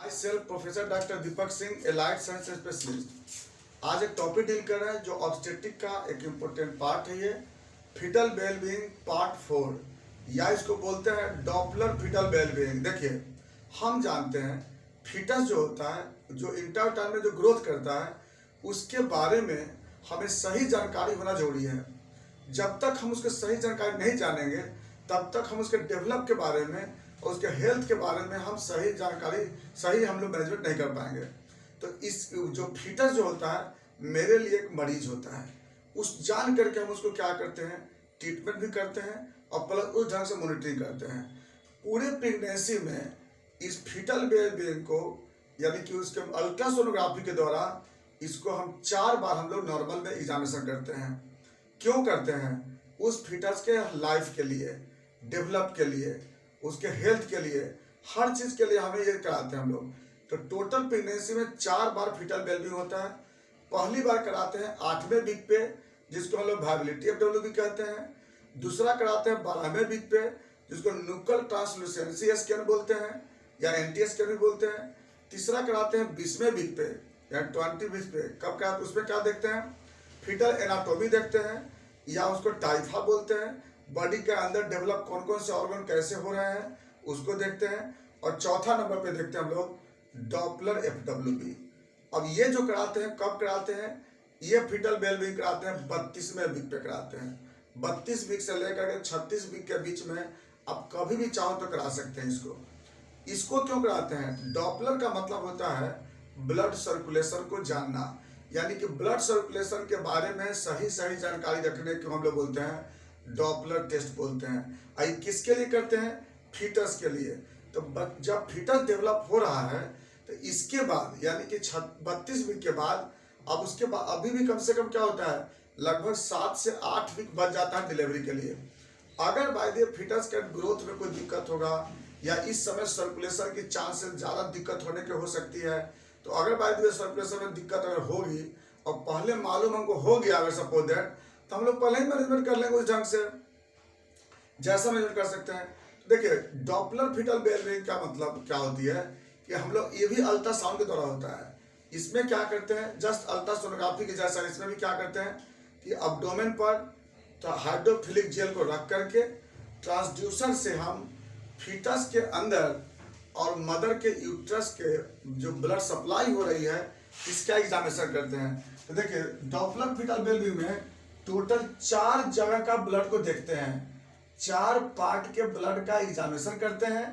I self professor doctor Deepak Singh, allied science specialist. आज एक topic deal कर रहे हैं जो ऑब्स्टेट्रिक का एक इम्पोर्टेंट पार्ट है। ये फीटल वेलबीइंग पार्ट 4 या इसको बोलते हैं डॉपलर फीटल वेलबीइंग। देखिए, हम जानते हैं फीटस जो होता है, जो इंटरटाइम में जो ग्रोथ करता है, उसके बारे में हमें सही जानकारी होना जरूरी है। जब तक हम उसके सही जानकारी नहीं जानेंगे तब तक हम उसके डेवलप के बारे में और उसके हेल्थ के बारे में हम सही जानकारी सही हम लोग मैनेजमेंट नहीं कर पाएंगे। तो इस जो फीटस जो होता है मेरे लिए एक मरीज होता है, उस जान करके हम उसको क्या करते हैं, ट्रीटमेंट भी करते हैं और प्लस उस ढंग से मॉनिटरिंग करते हैं। पूरे प्रेगनेंसी में इस फीटल वेलबीइंग को यानी कि उसके अल्ट्रासोनोग्राफी के द्वारा इसको हम 4 बार हम लोग नॉर्मल में एग्जामिनेशन करते हैं। क्यों करते हैं? उस फीटस के लाइफ के लिए, डेवलप के लिए, उसके हेल्थ के लिए, हर चीज़ के लिए हमें ये कराते हैं हम लोग। तो टोटल प्रेगनेंसी में 4 बार फीटल वेलबीइंग होता है। पहली बार कराते हैं 8वें वीक पे, जिसको हम लोग वायबिलिटी ऑफ डेवलप भी कहते हैं। दूसरा कराते हैं 12वें वीक पे, जिसको न्यूक्ल ट्रांसलूसेंसी स्कैन बोलते हैं या NT स्कैन भी बोलते हैं। तीसरा कराते हैं 20वें वीक पे या 20 वीक पे। कब कराते? उसमें क्या देखते हैं? फीटल एनाटॉमी देखते हैं या उसको टाइफा बोलते हैं। बॉडी के अंदर डेवलप कौन कौन से ऑर्गन कैसे हो रहे हैं उसको देखते हैं। और चौथा नंबर पे देखते हैं हम लोग डॉपलर FWB। अब ये जो कराते हैं कब कराते हैं? ये फीटल वेलबीइंग कराते हैं 32वें वीक पे कराते हैं। 32 वीक से लेकर के 36 वीक के बीच में आप कभी भी चाहो तो करा सकते हैं इसको क्यों कराते हैं? डॉपलर का मतलब होता है ब्लड सर्कुलेशन को जानना, यानी कि ब्लड सर्कुलेशन के बारे में सही जानकारी रखने को हम लोग बोलते हैं डॉपलर टेस्ट बोलते हैं। आई किसके लिए करते हैं? फीटस के लिए। तो जब फीटस डेवलप हो रहा है तो इसके बाद यानी कि 32 वीक के बाद अब उसके बाद अभी भी कम से कम क्या होता है, लगभग 7 से 8 वीक बच जाता है डिलीवरी के लिए। अगर बाय द फीटस के ग्रोथ में कोई दिक्कत होगा या इस समय सर्कुलेशन की चांसेस ज़्यादा दिक्कत होने की हो सकती है, तो अगर बाय द वे सर्कुलेशन में दिक्कत अगर होगी और पहले मालूम हमको हो गया अगर सपोज दैट, तो हम लोग पहले ही मैनेजमेंट कर लेंगे उस ढंग से जैसा मैनेजमेंट कर सकते हैं। देखिए, डॉपलर फीटल वेलबीइंग का मतलब क्या होती है कि हम लोग ये भी अल्ट्रासाउंड के द्वारा होता है। इसमें क्या करते हैं, जस्ट अल्ट्रासोनोग्राफी के जैसा इसमें भी क्या करते हैं कि अब्डोमेन पर तो हाइड्रोफिलिक जेल को रख करके ट्रांसड्यूसर से हम फीटस के अंदर और मदर के यूट्रस के जो ब्लड सप्लाई हो रही है इसका एग्जामिनेशन करते हैं। तो देखिए, डॉपलर फीटल वेलबीइंग में टोटल 4 जगह का ब्लड को देखते हैं। 4 पार्ट के ब्लड का एग्जामिनेशन करते हैं।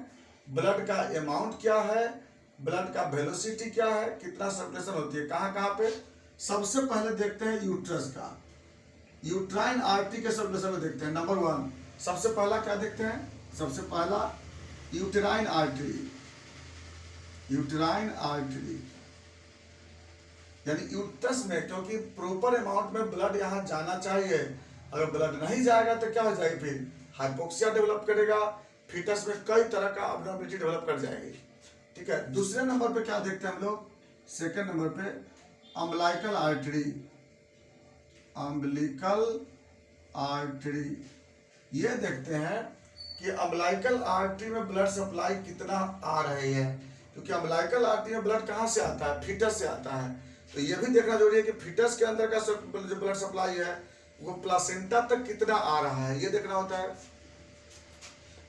ब्लड का अमाउंट क्या है, ब्लड का वेलोसिटी क्या है, कितना सर्कुलेशन होती है, कहाँ कहाँ पे। सबसे पहले देखते हैं यूट्रस का, यूट्राइन आर्टरी के सर्कुलेशन को देखते हैं। नंबर 1 सबसे पहला क्या देखते हैं? सबसे पहला यूटेराइन आर्टरी। यूटेराइन आर्टरी यानी यूट्रस में, क्योंकि प्रॉपर अमाउंट में ब्लड यहाँ जाना चाहिए। अगर ब्लड नहीं जाएगा तो क्या हो जाएगी, फिर हाइपोक्सिया डेवलप करेगा, फीटस में कई तरह का अबनॉर्मलिटी डेवलप कर जाएगी। ठीक है। दूसरे नंबर पे क्या देखते हैं हम लोग? सेकंड नंबर पे अम्बिलिकल आर्टरी। अम्बिलिकल आर्टरी ये देखते हैं कि अम्बिलिकल आर्टरी में ब्लड सप्लाई कितना आ रही है, क्योंकि अम्बिलिकल आर्टरी में ब्लड कहाँ से आता है? फीटस से आता है। तो ये भी देखना जरूरी है कि फीटस के अंदर का जो ब्लड सप्लाई है वो प्लासेंटा तक कितना आ रहा है, ये देखना होता है।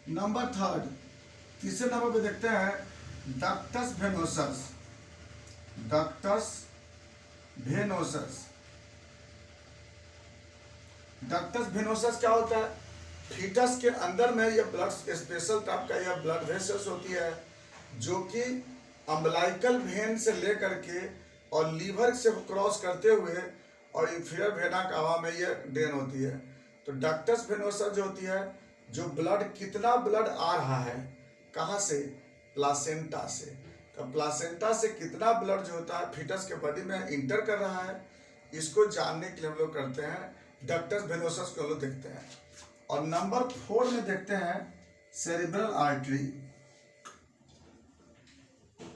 नंबर 3 तीसरे नंबर पे देखते हैं ductus venosus. Ductus venosus. Ductus venosus क्या होता है? फीटस के अंदर में ये ब्लड स्पेशल टाइप का यह ब्लड वेसल्स होती है जो कि अम्बिलिकल वेन से लेकर के और लीवर से क्रॉस करते हुए और इंफीरियर वेना कावा में ये ड्रेन होती है। तो डक्टस वेनोसस जो होती है, जो ब्लड कितना ब्लड आ रहा है, कहाँ से? प्लासेंटा से। तो प्लासेंटा से कितना ब्लड जो होता है फीटस के बॉडी में इंटर कर रहा है, इसको जानने के लिए हम लोग करते हैं डक्टस वेनोसस को हम लोग देखते हैं। और नंबर 4 में देखते हैं सेरिब्रल आर्टरी।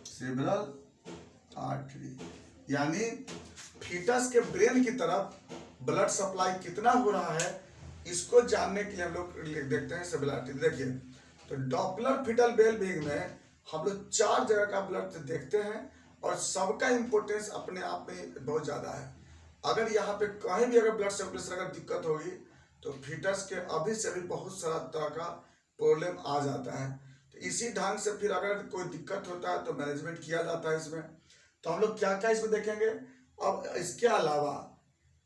सेरिब्रल आर्टरी यानी फीटस के ब्रेन की तरफ ब्लड सप्लाई कितना हो रहा है, इसको जानने के लिए हम लोग देखते हैं सेरिब्रल आर्टरी। देखिए, तो डॉपलर फीटल वेलबीइंग में हम लोग 4 जगह का ब्लड देखते हैं और सबका इम्पोर्टेंस अपने आप में बहुत ज़्यादा है। अगर यहाँ पे कहीं भी अगर ब्लड सर्कुलेशन अगर दिक्कत होगी तो फीटस के अभी से भी बहुत सारा तरह का प्रॉब्लम आ जाता है। तो इसी ढंग से फिर अगर कोई दिक्कत होता है तो मैनेजमेंट किया जाता है इसमें। तो हम लोग क्या क्या इसमें देखेंगे। अब इसके अलावा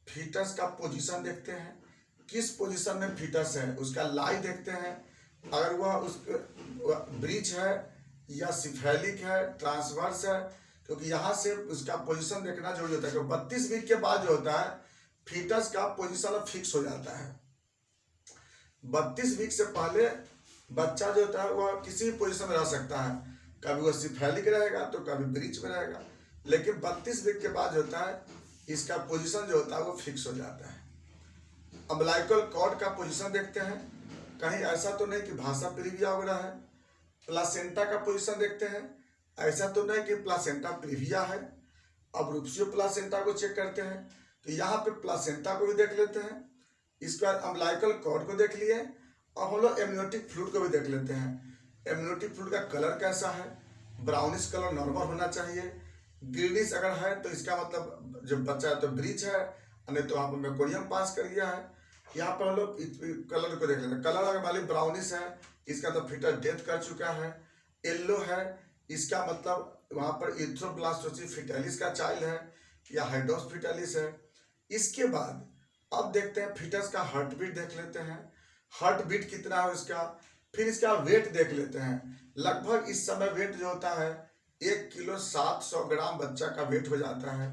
फीटस का पोजीशन देखते हैं, किस पोजीशन में फीटस है, उसका लाई देखते हैं, अगर वह उस ब्रीच है या सिफेलिक है, ट्रांसवर्स है, क्योंकि यहाँ से उसका पोजीशन देखना जरूरी होता है। क्योंकि 32 वीक के बाद जो होता है फीटस का पोजीशन फिक्स हो जाता है। 32 वीक से पहले बच्चा जो होता है वह किसी भी पोजीशन में रह सकता है, कभी वह सिफेलिक रहेगा तो कभी ब्रीच में रहेगा, लेकिन 32 वीक के बाद जो होता है इसका पोजीशन जो होता है वो फिक्स हो जाता है। अम्बिलिकल कॉर्ड का पोजीशन देखते हैं, कहीं ऐसा तो नहीं कि भाषा प्रीविया वगैरह है। प्लासेंटा का पोजीशन देखते हैं, ऐसा तो नहीं कि प्लासेंटा प्रीविया है। अब रूप्सियो प्लासेंटा को चेक करते हैं, तो यहाँ पे प्लासेंटा को भी देख लेते हैं। इसके बाद अम्बिलिकल कॉर्ड को देख लिए और हम लोग एमनियोटिक फ्लूइड को भी देख लेते हैं। एमनियोटिक फ्लूइड का कलर कैसा है, ब्राउनिश कलर नॉर्मल होना चाहिए। ग्रीनिश अगर है तो इसका मतलब जो बच्चा है तो ब्रीच है, नहीं तो वहाँ पर मेकोरियम पास कर गया है। यहाँ पर हम लोग कलर को देख लेते हैं। कलर अगर वाली ब्राउनिश है इसका तो फीटस डेथ कर चुका है। येलो है इसका मतलब वहाँ पर इथ्रोब्लास्टोसिस फीटालिस का चाइल्ड है या हाइड्रोस फीटालिस है। इसके बाद अब देखते हैं फीटस का हार्ट बीट देख लेते हैं, हार्ट बीट कितना है उसका। फिर इसका वेट देख लेते हैं। लगभग इस समय वेट जो होता है 1 किलो 700 ग्राम बच्चा का वेट हो जाता है।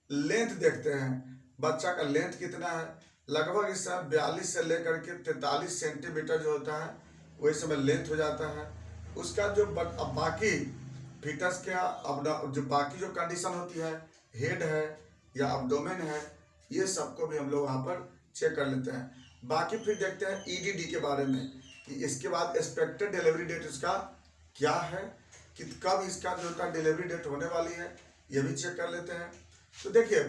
लेंथ देखते हैं, बच्चा का लेंथ कितना है, लगभग इस समय 42 से लेकर के 43 सेंटीमीटर जो होता है वही समय लेंथ हो जाता है उसका। जो अब बाकी फीटस का अब जो बाकी जो कंडीशन होती है, हेड है या अब्डोमेन है, ये सबको भी हम लोग वहाँ पर चेक कर लेते हैं। बाकी फिर देखते हैं ईडीडी के बारे में कि इसके बाद एक्सपेक्टेड डिलीवरी डेट इसका क्या है, कि कब इसका जो होता है डिलीवरी डेट होने वाली है, ये भी चेक कर लेते हैं। तो देखिए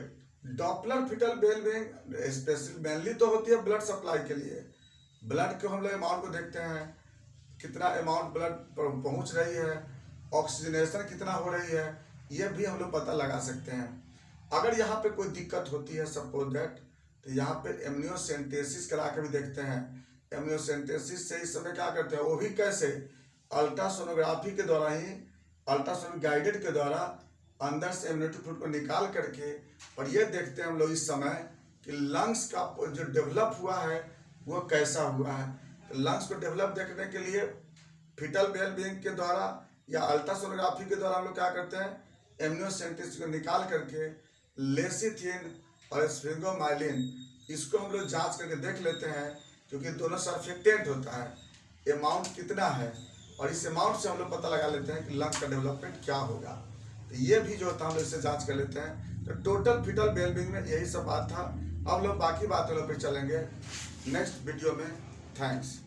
Doppler fetal bell being special mainly तो होती है ब्लड सप्लाई के लिए। ब्लड के हम लोग अमाउंट को देखते हैं, कितना अमाउंट ब्लड पहुंच रही है, ऑक्सीजनेशन कितना हो रही है, ये भी हम लोग पता लगा सकते हैं। अगर यहाँ पे कोई दिक्कत होती है सपोज दैट, तो यहाँ पे एमनियोसेंटेसिस करा के भी देखते हैं। एमनियोसेंटेसिस से इस समय क्या करते हैं, वो भी कैसे, अल्ट्रासोनोग्राफी के द्वारा ही, अल्ट्रासोनिक गाइडेड के द्वारा अंदर से एमनियोटिक फ्लूइड को निकाल करके और ये देखते हैं हम लोग इस समय कि लंग्स का जो डेवलप हुआ है वो कैसा हुआ है। तो लंग्स को डेवलप देखने के लिए फीटल बेल बेइंग के द्वारा या अल्ट्रासोनोग्राफी के द्वारा हम लोग क्या करते हैं, एमनियोसेंटेसिस को निकाल करके लेसिथिन और स्फिंगोमाइलिन इसको हम लोग जांच करके देख लेते हैं, क्योंकि दोनों सर्फेक्टेंट होता है। अमाउंट कितना है और इस अमाउंट से हम लोग पता लगा लेते हैं कि लंग का डेवलपमेंट क्या होगा। तो ये भी जो होता है हम लोग इससे जांच कर लेते हैं। तो टोटल फीटल बेल बेइंग में यही सब बात था। अब लोग बाकी बातों पर चलेंगे नेक्स्ट वीडियो में। थैंक्स।